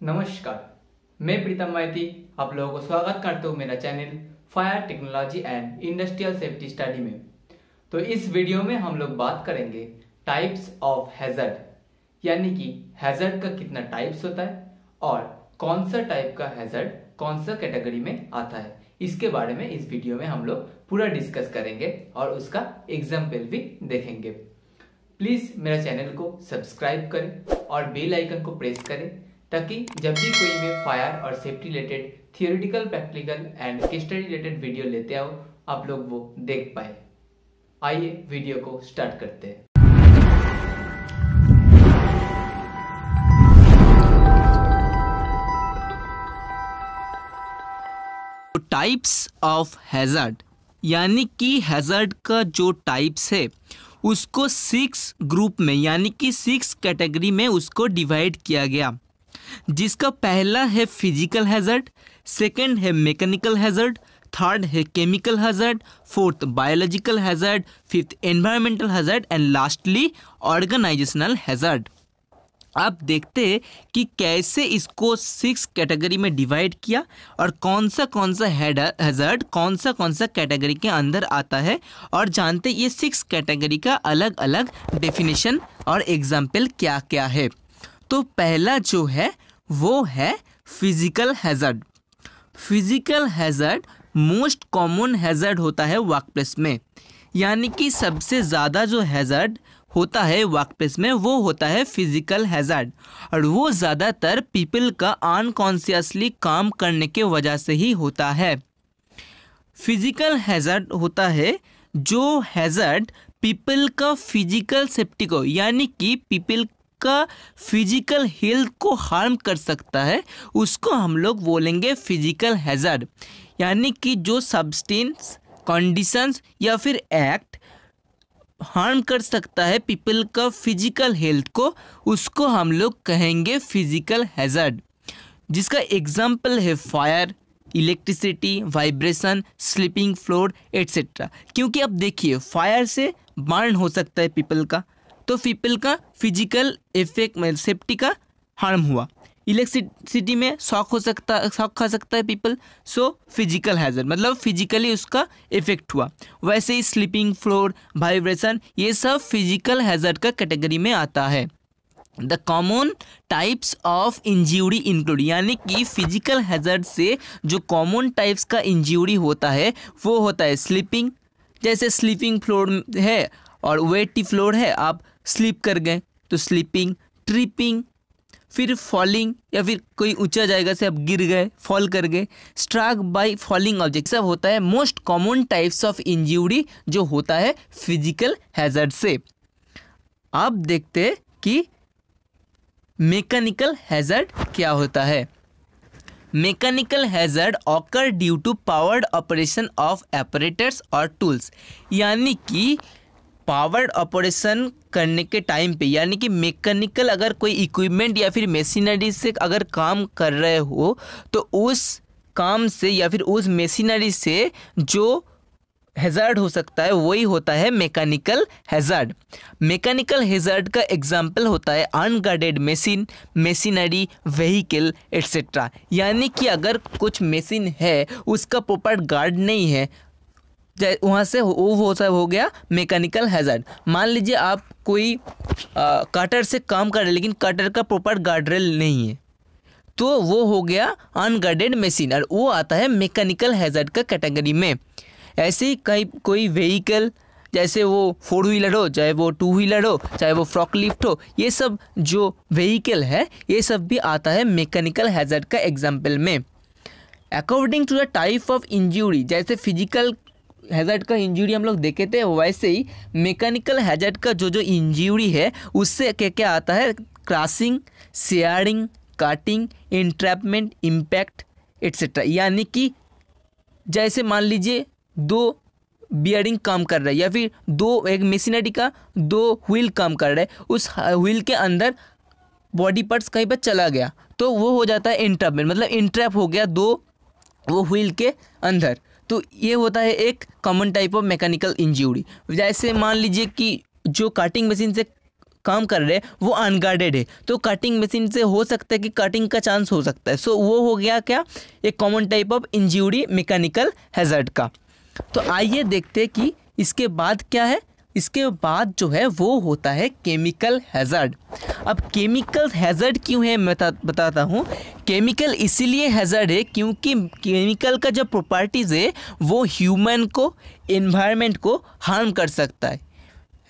नमस्कार, मैं प्रीतम माइती आप लोगों को स्वागत करता हूँ मेरा channel fire technology and industrial safety study में। तो इस वीडियो में हम लोग बात करेंगे टाइप्स ऑफ हैजर्ड, यानी कि हैजर्ड का कितना टाइप्स होता है और कौन सा टाइप का हैजर्ड कौन सा कैटेगरी में आता है। इसके बारे में इस वीडियो में हम लोग पूरा डिस्कस करेंगे और उसका एग्जाम्पल भी देखेंगे। प्लीज मेरा चैनल को सब्सक्राइब करें और बेल आइकन को प्रेस करें ताकि जब भी कोई मैं फायर और safety related theoretical, practical and case study related video लेते आओ आप लोग वो देख पाए। आइए वीडियो को स्टार्ट करते हैं। टाइप्स ऑफ हैजर्ड, यानी कि हैजर्ड का जो टाइप्स है उसको 6 ग्रुप में यानी कि 6 कैटेगरी में उसको डिवाइड किया गया, जिसका पहला है फिजिकल हैजर्ड, सेकंड है मैकेनिकल हैजर्ड, थर्ड है chemical hazard, fourth biological hazard, fifth environmental hazard and lastly organizational hazard. अब देखते हैं कि कैसे इसको 6 कैटेगरी में डिवाइड किया और कौन सा हैजर्ड कौन सा कैटेगरी के अंदर आता है, और जानते ये 6 कैटेगरी का अलग अलग डेफिनेशन और एग्जाम्पल क्या क्या है। तो पहला जो है वो है physical hazard. Physical hazard most common hazard होता है वर्कप्लेस में, यानी कि सबसे ज़्यादा जो हैजर्ड होता है वर्कप्लेस में वो होता है फिजिकल हैजर्ड, और वो ज़्यादातर पीपल का अनकॉन्शियसली काम करने के वजह से ही होता है। फिजिकल हैजर्ड होता है जो हैजर्ड पीपल का फिजिकल सेफ्टी को, यानी कि पीपल का फिजिकल हेल्थ को हार्म कर सकता है, उसको हम लोग बोलेंगे फिजिकल हैजर्ड। यानी कि जो सब्सटेंस, कंडीशंस या फिर एक्ट हार्म कर सकता है पीपल का फिजिकल हेल्थ को, उसको हम लोग कहेंगे फिजिकल हैजर्ड, जिसका एग्जाम्पल है fire, electricity, vibration, sleeping floor etcetera. क्योंकि अब देखिए फायर से बर्न हो सकता है पीपल का, तो पीपल का फिजिकल इफेक्ट में सेफ्टी का हार्म हुआ। इलेक्ट्रिसिटी में शॉक खा सकता है पीपल, सो फिजिकल हैजर्ड मतलब फिजिकली उसका इफेक्ट हुआ। वैसे ही स्लीपिंग फ्लोर, वाइब्रेशन, ये सब फिजिकल हैजर्ड का कैटेगरी में आता है। The common types of injury include, यानी कि फिजिकल हैजर्ड से जो कॉमन टाइप्स का इंज्यूरी होता है वो होता है स्लीपिंग, जैसे स्लीपिंग फ्लोर है और वेटी फ्लोर है, आप स्लीप कर गए तो स्लीपिंग, ट्रिपिंग, फिर फॉलिंग या फिर कोई ऊंचा जगह से आप गिर गए, फॉल कर गए, स्ट्राक बाय फॉलिंग ऑब्जेक्ट, सब होता है most common types of injury जो होता है फिजिकल हैजर्ड से। अब देखते हैं कि मैकेनिकल हैजर्ड क्या होता है। Mechanical hazard occur due to powered operation of apparatus और टूल्स, यानी कि पावर्ड ऑपरेशन करने के टाइम पे, यानी कि मैकेनिकल अगर कोई इक्विपमेंट या फिर मशीनरी से अगर काम कर रहे हो तो उस काम से या फिर उस मशीनरी से जो हैजर्ड हो सकता है वही होता है मैकेनिकल हैजर्ड। मैकेनिकल हैजर्ड का एग्जाम्पल होता है unguarded machine, machinery, vehicle etcetera. यानी कि अगर कुछ मशीन है उसका प्रॉपर गार्ड नहीं है, वहाँ से वो सब हो गया मैकेनिकल हैजर्ड। मान लीजिए आप कोई कटर से काम कर रहे हैं लेकिन कटर का प्रॉपर गार्डरेल नहीं है, तो वो हो गया अनगार्डेड मशीन और वो आता है मैकेनिकल हैजर्ड का कैटेगरी में। ऐसे ही कोई व्हीकल, जैसे वो 4 व्हीलर हो, चाहे वो 2 व्हीलर हो, चाहे वो फ्रॉकलिफ्ट हो, ये सब जो व्हीकल है ये सब भी आता है मैकेनिकल हैजर्ड का एग्जाम्पल में। According to the type of injury, जैसे फिजिकल हैजर्ड का इंजरी हम लोग देखे थे, वैसे ही मैकेनिकल हैजर्ड का जो इंजरी है उससे क्या क्या आता है, crashing, sharing, cutting, entrapment, impact etcetera. यानी कि जैसे मान लीजिए 2 बियरिंग काम कर रहा है या फिर एक मशीनरी का 2 व्हील काम कर रहा है, उस व्हील के अंदर बॉडी पार्ट्स कहीं पर चला गया तो वो हो जाता है इंट्रैपमेंट, मतलब इंट्रैप हो गया 2 वो व्हील के अंदर। तो ये होता है एक common type of mechanical injury. जैसे मान लीजिए कि जो कटिंग मशीन से काम कर रहे हैं वो अनगार्डेड है, तो कटिंग मशीन से हो सकता है कि कटिंग का चांस हो सकता है। सो वो हो गया क्या, एक common type of injury mechanical hazard का। तो आइए देखते हैं कि इसके बाद क्या है। इसके बाद जो है वो होता है केमिकल हैज़ार्ड। अब केमिकल हैज़ार्ड क्यों है मैं बताता हूँ। केमिकल इसीलिए हैज़ार्ड है क्योंकि केमिकल का जो प्रॉपर्टीज़ है वो ह्यूमन को, एनवायरनमेंट को हार्म कर सकता है।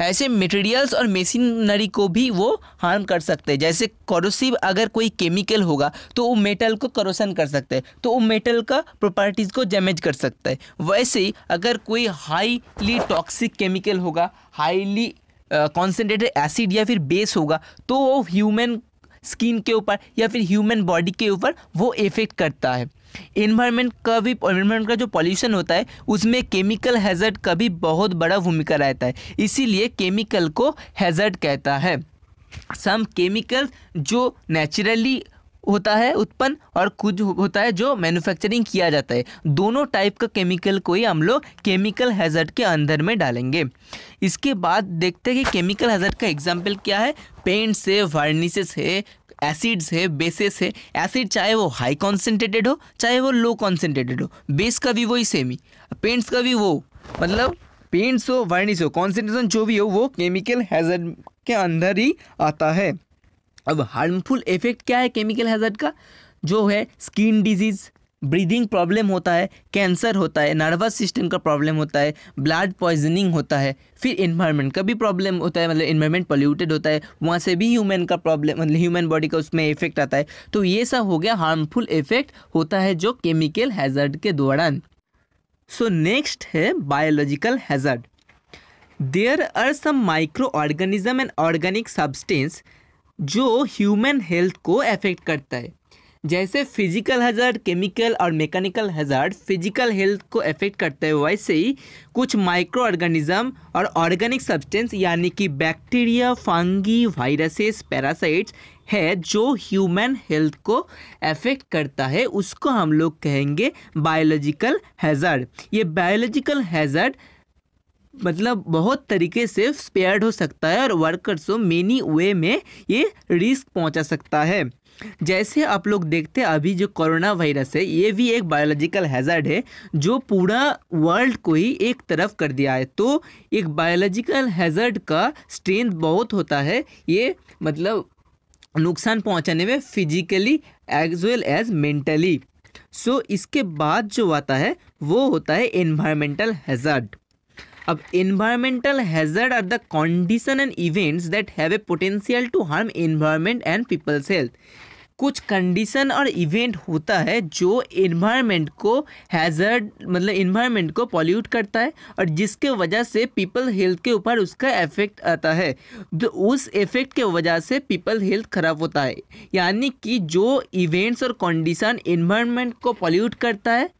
ऐसे मटेरियल्स और मशीनरी को भी वो हार्म कर सकते हैं। जैसे करोसिव अगर कोई केमिकल होगा तो वो मेटल को करोशन कर सकता है, तो वो मेटल का प्रॉपर्टीज़ को डैमेज कर सकता है। वैसे ही अगर कोई हाईली टॉक्सिक केमिकल होगा, हाईली कॉन्सेंट्रेटेड एसिड या फिर बेस होगा, तो वो ह्यूमन स्किन के ऊपर या फिर ह्यूमन बॉडी के ऊपर वो इफेक्ट करता है। एनवायरनमेंट का जो पॉल्यूशन होता है उसमें केमिकल हैज़ार्ड का भी बहुत बड़ा भूमिका रहता है, इसीलिए केमिकल को हैज़ार्ड कहता है। सम केमिकल जो नेचुरली होता है उत्पन्न और कुछ होता है जो मैन्युफैक्चरिंग किया जाता है। दोनों टाइप का केमिकल को ही हम लोग केमिकल हैज़ार्ड के अंदर में डालेंगे। इसके बाद देखते हैं कि केमिकल हैज़ार्ड का एग्जाम्पल क्या है। पेंट्स है, वार्निशेस है, एसिड्स है, बेसेस है। एसिड चाहे वो हाई कॉन्सेंट्रेटेड हो चाहे वो लो कॉन्सेंट्रेटेड हो, बेस का भी वही सेम ही, पेंट्स का भी वो, मतलब पेंट्स हो, वार्निश हो, कॉन्सेंट्रेशन जो भी हो वो केमिकल हैज़ार्ड के अंदर ही आता है। अब हार्मफुल इफेक्ट क्या है केमिकल हैज़ार्ड का, जो है स्किन डिजीज़, ब्रीदिंग प्रॉब्लम होता है, कैंसर होता है, नर्वस सिस्टम का प्रॉब्लम होता है, ब्लड पॉइजनिंग होता है, फिर एनवायरनमेंट का भी प्रॉब्लम होता है, मतलब एनवायरनमेंट पोल्यूटेड होता है, वहाँ से भी ह्यूमन का प्रॉब्लम, मतलब ह्यूमन बॉडी का उसमें इफेक्ट आता है। तो ये सब हो गया हार्मफुल इफेक्ट होता है जो केमिकल हैज़ार्ड के दौरान। सो नेक्स्ट है biological hazard. There are some micro organism and organic substance जो ह्यूमन हेल्थ को अफेक्ट करता है। जैसे फिजिकल हैज़ार्ड, केमिकल और मैकेनिकल हैज़ार्ड फिजिकल हेल्थ को अफेक्ट करता है, वैसे ही कुछ माइक्रो ऑर्गेनिज्म और ऑर्गेनिक सब्सटेंस यानी कि बैक्टीरिया, फंगी, वायरसेस, पैरासाइट्स है जो ह्यूमन हेल्थ को अफेक्ट करता है, उसको हम लोग कहेंगे बायोलॉजिकल हैज़ार्ड। ये बायोलॉजिकल हैज़ार्ड मतलब बहुत तरीके से स्पेयर्ड हो सकता है और वर्कर्स को मेनी वे में ये रिस्क पहुंचा सकता है। जैसे आप लोग देखते हैं अभी जो कोरोना वायरस है ये भी एक बायोलॉजिकल हैज़ार्ड है जो पूरा वर्ल्ड को ही एक तरफ कर दिया है। तो एक बायोलॉजिकल हैज़ार्ड का स्ट्रेंथ बहुत होता है, ये मतलब नुकसान पहुंचाने में physically as well as mentally. So इसके बाद जो आता है वो होता है एनवायरमेंटल हैज़ार्ड। अब environmental hazard are the condition and events that have a potential to harm environment and people's health। कुछ कंडीशन और इवेंट होता है जो एनवायरनमेंट को हैज़ार्ड, मतलब एनवायरनमेंट को पॉल्यूट करता है और जिसके वजह से पीपल हेल्थ के ऊपर उसका इफेक्ट आता है। तो उस इफेक्ट के वजह से पीपल हेल्थ खराब होता है, यानी कि जो इवेंट्स और कंडीशन एनवायरनमेंट को पॉल्यूट करता है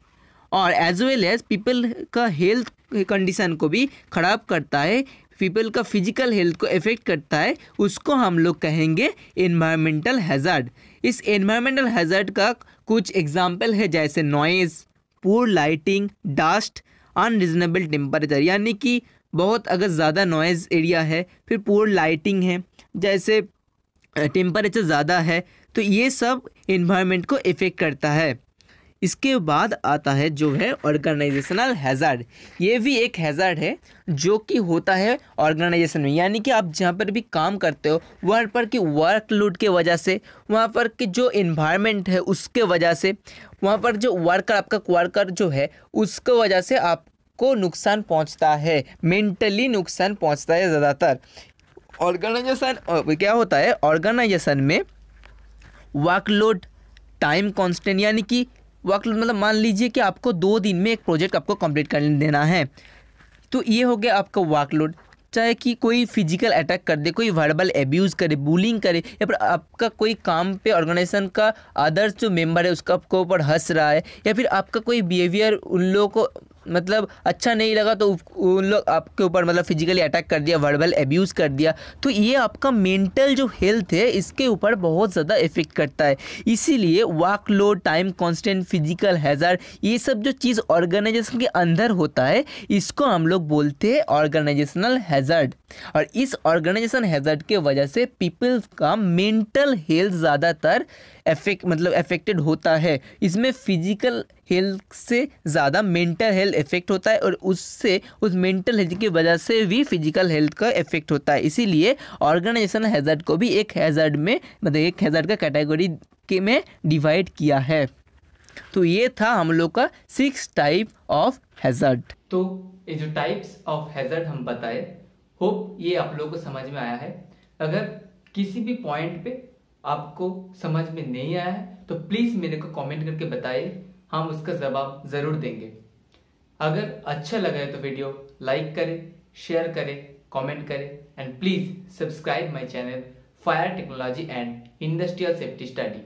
और एज वेल एज पीपल का हेल्थ कंडीशन को भी ख़राब करता है, पीपल का फिजिकल हेल्थ को इफेक्ट करता है, उसको हम लोग कहेंगे एनवायरमेंटल हैज़ार्ड। इस एनवायरमेंटल हैज़ार्ड का कुछ एग्जांपल है जैसे noise, poor lighting, dust, unreasonable temperature, यानी कि बहुत अगर ज़्यादा नॉइज़ एरिया है, फिर पुअर लाइटिंग है, जैसे टेम्परेचर ज़्यादा है, तो ये सब एनवायरनमेंट को इफ़ेक्ट करता है। इसके बाद आता है जो है ऑर्गेनाइजेशनल हैज़ार्ड। ये भी एक हैज़ार्ड है जो कि होता है ऑर्गेनाइजेशन में, यानी कि आप जहाँ पर भी काम करते हो वहाँ पर की वर्कलोड के वजह से, वहाँ पर की जो इन्वायरमेंट है उसके वजह से, वहाँ पर जो आपका वर्कर जो है उसके वजह से आपको नुकसान पहुँचता है, मेंटली नुकसान पहुँचता है ज़्यादातर। ऑर्गेनाइजेशन क्या होता है, ऑर्गेनाइजेशन में वर्कलोड, टाइम कांस्टेंट, यानी कि वर्कलोड मतलब मान लीजिए कि आपको 2 दिन में एक प्रोजेक्ट आपको कंप्लीट कर देना है, तो ये हो गया आपका वर्कलोड। चाहे कि कोई फिजिकल अटैक कर दे, कोई वर्बल एब्यूज़ करे, बुलिंग करे, या फिर आपका कोई काम पे ऑर्गेनाइजेशन का अदर्स जो मेंबर है उसका आपको ऊपर हंस रहा है, या फिर आपका कोई बिहेवियर उन लोगों को मतलब अच्छा नहीं लगा तो उन लोग आपके ऊपर मतलब फिजिकली अटैक कर दिया, वर्बल एब्यूज़ कर दिया, तो ये आपका मेंटल जो हेल्थ है इसके ऊपर बहुत ज़्यादा इफेक्ट करता है। इसीलिए workload, time constant, physical hazard, ये सब जो चीज़ ऑर्गेनाइजेशन के अंदर होता है इसको हम लोग बोलते हैं ऑर्गेनाइजेशनल हैज़ार्ड। और इस ऑर्गेनाइजेशन हैज़ार्ड के वजह से पीपल्स का मेंटल हेल्थ ज़्यादातर अफेक्टेड होता है। इसमें फिजिकल हेल्थ से ज़्यादा मेंटल हेल्थ इफेक्ट होता है और उससे उस मेंटल हेल्थ की वजह से भी फिजिकल हेल्थ का इफेक्ट होता है। इसीलिए ऑर्गेनाइजेशन हैज़ार्ड को भी एक हैज़ार्ड में मतलब एक हैज़ार्ड का कैटेगरी के में डिवाइड किया है। तो ये था हम लोग का 6 टाइप ऑफ हैज़ार्ड। तो ये जो टाइप्स ऑफ हैज़ार्ड हम बताए, होप ये आप लोगों को समझ में आया है। अगर किसी भी पॉइंट पे आपको समझ में नहीं आया है तो प्लीज मेरे को कमेंट करके बताइए, हम उसका जवाब जरूर देंगे। अगर अच्छा लगा है तो वीडियो लाइक करें, शेयर करें, कमेंट करें and please subscribe my channel fire technology and industrial safety study.